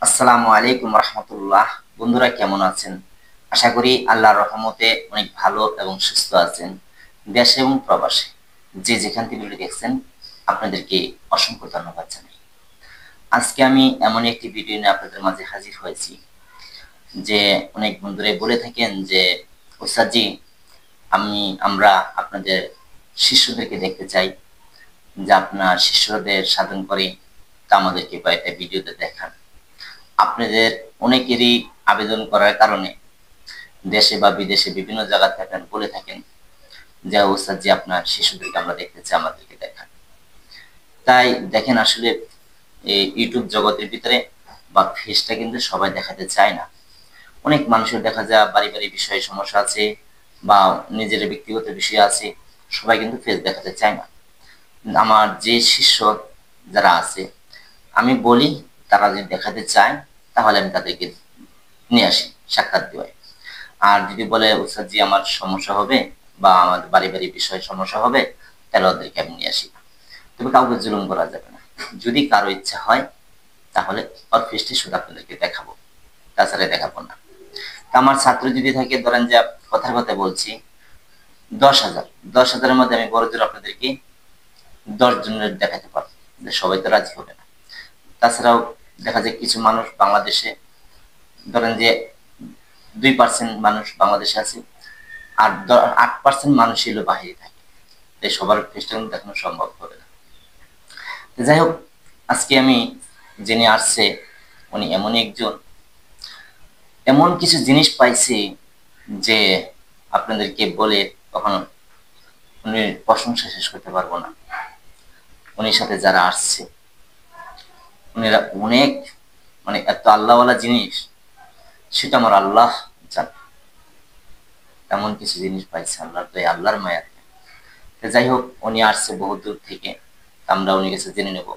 আসসালামু আলাইকুম রহমতুল্লাহ। বন্ধুরা কেমন আছেন? আশা করি আল্লাহর রহমতে অনেক ভালো এবং সুস্থ আছেন। দেশে এবং প্রবাসে যে যেখান থেকে ভিডিও দেখছেন আপনাদেরকে অসংখ্য ধন্যবাদ জানাই। আজকে আমি এমন একটি ভিডিও নিয়ে আপনাদের মাঝে হাজির হয়েছি যে অনেক বন্ধুরাই বলে থাকেন যে ওস্তাদজি আমরা আপনাদের শিষ্যদেরকে দেখতে চাই, যে আপনার শিষ্যদের সাধন করে তা আমাদেরকে কয়েকটা ভিডিওতে দেখান। আপনাদের অনেকেরই আবেদন করার কারণে দেশে বা বিদেশে বিভিন্ন জায়গা থেকে আপনারা বলে থাকেন যে ওস্তাদ জি আপনার শিশুদেরকে আমরা দেখতে চাই, আমাদেরকে দেখান। তাই দেখেন, আসলে এই ইউটিউব জগতের ভিতরে বা ফেসটা কিন্তু সবাই দেখাতে চায় না। অনেক মানুষের দেখা যায় বাড়ি বাড়ি বিষয়ে সমস্যা আছে বা নিজের ব্যক্তিগত বিষয় আছে, সবাই কিন্তু ফেস দেখাতে চায় না। আমার যে শিষ্য যারা আছে, আমি বলি তারা যদি দেখাতে চায় তাহলে আমি তাদেরকে নিয়ে আসি সাক্ষাৎ দেওয়ায়। আর যদি বলে উস্তাদ জি আমার সমস্যা হবে বা আমার বাড়ি বাড়ি বিষয়ে সমস্যা হবে, তাহলে ওদেরকে আমি নিয়ে আসি না। তবে কাউকে জুলুম করা যাবে না। যদি কারো ইচ্ছা হয় তাহলে ওর ফিস্টি শুধু আপনাদেরকে দেখাবো, তাছাড়া দেখাবো না। তা আমার ছাত্র যদি থাকে, ধরেন যে কথার কথা বলছি 10,000, 10,000-এর মধ্যে আমি বড় জোর আপনাদেরকে 10 জনের দেখাতে পারবো, সবাই তো রাজি হবে না। তাছাড়াও দেখা যায় কিছু মানুষ বাংলাদেশে, ধরেন যে 2% মানুষ বাংলাদেশে আছে, আর 8% মানুষ হলো বাহিরে থাকে। তাই সবার ফেসটা কিন্তু দেখানো সম্ভব হবে না। যাই হোক, আজকে আমি জেনে আসছে উনি এমন একজন, এমন কিছু জিনিস পাইছে যে আপনাদেরকে বলে কখনো উনি প্রশংসা শেষ করতে পারবো না। উনির সাথে যারা আসছে উনিরা অনেক, মানে এত আল্লাহওয়ালা জিনিস, সেটা আমার আল্লাহ জানে। এমন কিছু জিনিস পাইছে আল্লাহর দয়া, আল্লাহর মায়াতে। যাই হোক, উনি আসছে বহু দূর থেকে। আমরা উনি কাছে জেনে নেব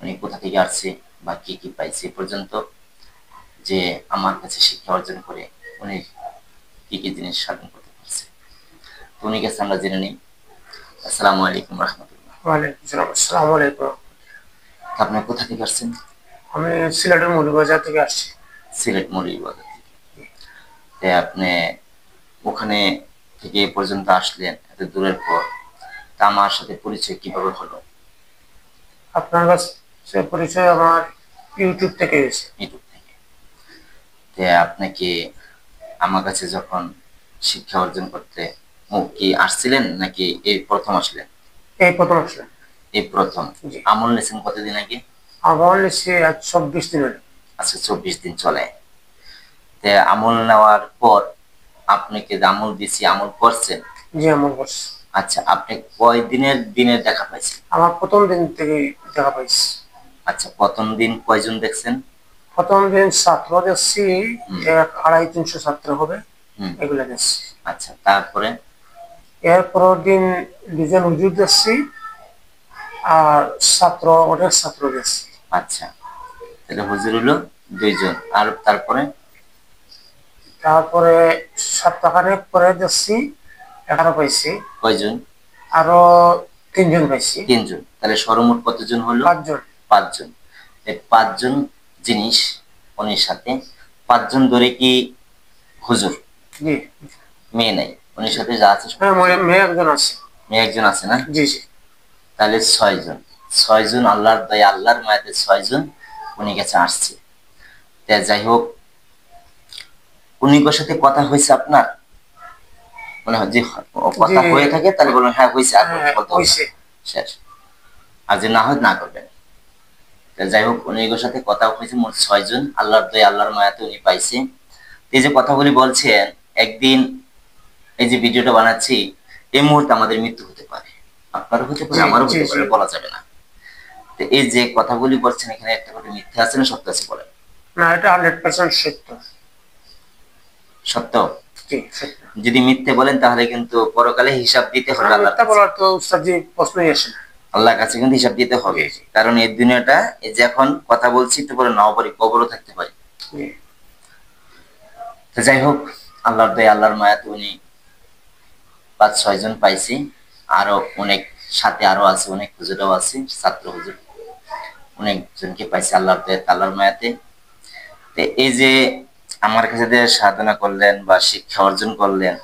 উনি কোথা থেকে আসছে বা কি কি পাইছে এ পর্যন্ত, যে আমার কাছে শিক্ষা অর্জন করে উনি কি কি জিনিস সাধন করতে পারছে। তো উনি কাছে আমরা জেনে নিই। আসসালামু আলাইকুম রহমতুল্লাহ। ওয়ালাইকুম সালাম। আসসালামু আলাইকুম। আপনি কোথা থেকে আসছেন? আমি সিলেটের মৌলভীবাজার থেকে আসছি। সিলেট মৌলভীবাজার থেকে। তাই আপনি ওখানে থেকে এ পর্যন্ত আসলেন এত দূরের পর, তা আমার সাথে পরিচয় কিভাবে হলো? আপনার কাছে পরিচয় আমার ইউটিউব থেকে হয়েছে। ইউটিউব থেকে। তাই আপনাকে আমার কাছে যখন শিক্ষা অর্জন করতে কি আসছিলেন নাকি এই প্রথম আসলেন? এই প্রথম আসলাম। এই প্রথম। জি, আমল নিয়েছেন কতদিন আগে? আমার নিচ্ছি আজ 24 দিন হলো। আচ্ছা, 24 দিন চলে। তে আমল নেওয়ার পর আপনাকে যে আমল দিছি, আমল করছেন? জি, এমন করছি। আচ্ছা, আপনি কয় দিনের দিনের দেখা পাইছেন? আমার প্রথম দিন থেকে দেখা পাইছি। আচ্ছা, প্রথম দিন কয়জন দেখছেন? প্রথম দিন ছাত্র দেখছি, হুম। 250-300 ছাত্র হবে, হুম। এগুলা দেখছি। আচ্ছা, তারপরে? এরপরের দিন 2জন হুজুর দেখছি, আর অনেক ছাত্র দেখছি। আচ্ছা, তাহলে হুজুর হলো 2জন, আর তারপরে? তারপরে সপ্তাহখানেক পরে দেখছি 11 পাইছি, কয়জন? আরো 3জন পাইছি। 3জন। তাহলে সর্বমোট কতজন হলো? 5জন। 5জন। এই 5জন জিনিস উনির সাথে, 5জন ধরে কি হুজুর? জি, মেয়ে নাই উনির সাথে? যা আছে সব হ্যাঁ, হুজুর। মেয়ে একজন আছে। মেয়ে একজন আছে না? জি জি। তাহলে 6জন। 6জন আল্লাহর দয়া, আল্লাহর মায়াতে 6জন উনি কাছে আসছে। তা যাই হোক, উনির সাথে কথা হয়েছে আপনার? মনে হয় যে জি, কথা হয়ে থাকে তাহলে বলবেন হ্যাঁ হয়েছে, আর হ্যাঁ বলতে হবে না, হয়েছে। শেষ। আর যে না হয় না করবেন। তা যাই হোক, উনির সাথে কথা হয়েছে মোট 6জন, আল্লাহর দয়া, আল্লাহর মায়াতে উনি পাইছে। এই যে কথাগুলি বলছেন, একদিন এই যে ভিডিওটা বানাচ্ছি, এই মুহূর্তে আমাদের মৃত্যু হতে পারে, আপনারও হতে পারে, জি আমারও জি হতে জি। পারে, বলা যাবে না। তো এই যে কথাগুলি বলছেন, এখানে একটা কথা মিথ্যা আছে না সত্য আছে বলেন? না, এটা 100% সত্য। সত্য। জি, সত্য। যদি মিথ্যে বলেন তাহলে কিন্তু পরকালে হিসাব দিতে হবে আল্লাহর মিথ্যা কাছে। বলার তো উস্তাদ জি প্রশ্নই আসে না। আল্লাহর কাছে কিন্তু হিসাব দিতে হবে। জি জি কারণ এই দুনিয়াটা, এই যে এখন কথা বলছি, তো পরে নাও পারি, কবরও থাকতে পারি। জি। তো যাই হোক, আল্লাহর দয়া, আল্লাহর মায়াতে উনি 5-6জন পাইছি। আরো অনেক সাথে আরো আছে, অনেক হুজুরাও আছে, ছাত্র হুজুর অনেকজনকে পাইছি আল্লাহর দয়া, আল্লাহর মায়াতে। এই যে আমার কাছে যে সাধনা করলেন বা শিক্ষা অর্জন করলেন,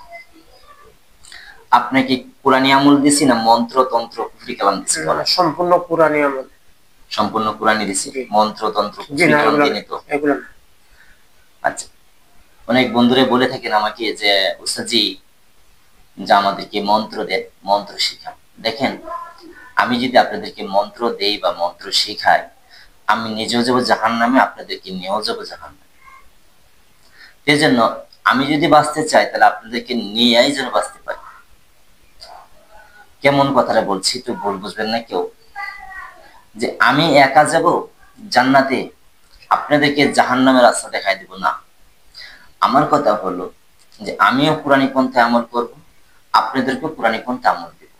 আপনাকে কোরআনী আমল দিছি না মন্ত্র তন্ত্র কুফরি কালাম দিছি? বলেন। সম্পূর্ণ কোরআনী আমল। সম্পূর্ণ কোরআনী দিছি, মন্ত্র তন্ত্র জি কুফরি না, কালাম দিইনি তো? এগুলো না। আচ্ছা, অনেক বন্ধুরা বলে থাকেন আমাকে যে উস্তাদজি যা আমাদেরকে মন্ত্র দেন, মন্ত্র শিখান। দেখেন, আমি যদি আপনাদেরকে মন্ত্র দেই বা মন্ত্র শিখাই, আমি নিজেও যাবো জাহান্নামে, আপনাদেরকে নিয়েও যাবো জাহান্নামে। এই জন্য আমি যদি বাঁচতে চাই, তাহলে আপনাদেরকে নিয়েই যেন বাঁচতে পারি। কেমন কথাটা বলছি, একটু ভুল বুঝবেন না কেউ, যে আমি একা যাব জান্নাতে, আপনাদেরকে জাহান্নামের রাস্তা দেখাই দিব না। আমার কথা হলো যে আমিও কোরআনী পন্থায় আমল করব, আপনাদেরকেও কোরআনী পন্থায় আমল দেব।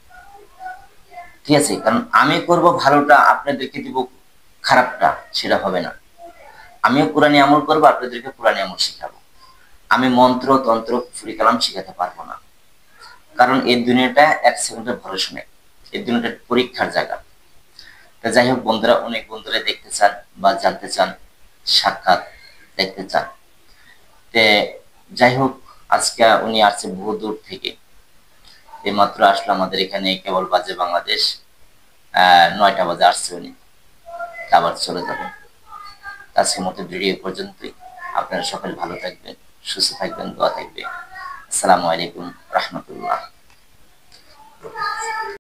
ঠিক আছে? কারণ আমি করব ভালোটা, আপনাদেরকে দিব খারাপটা, সেটা হবে না। আমিও কোরআনী আমল করবো, আপনাদেরকে কোরআনী আমল শিখাবো। আমি মন্ত্র তন্ত্র কুফরি কালাম শিখাতে পারবো না, কারণ এই দুনিয়াটা এক সেকেন্ডের ভরসা নেই। এই দুনিয়াটা পরীক্ষার জায়গা। তা যাই হোক বন্ধুরা, অনেক বন্ধুরা দেখতে চান বা জানতে চান, সাক্ষাৎ দেখতে চান। তে যাই হোক, আজকে উনি আসছে বহু দূর থেকে, এইমাত্র আসলো আমাদের এখানে, কেবল বাজে বাংলাদেশ 9টা বাজে আসছে উনি, আবার চলে যাবেন। আজকের মতো ভিডিও পর্যন্তই। আপনারা সকলে ভালো থাকবেন, সুস্থ থাকবেন, দোয়া থাকবে। আসসালামু আলাইকুম রহমতুল্লাহ।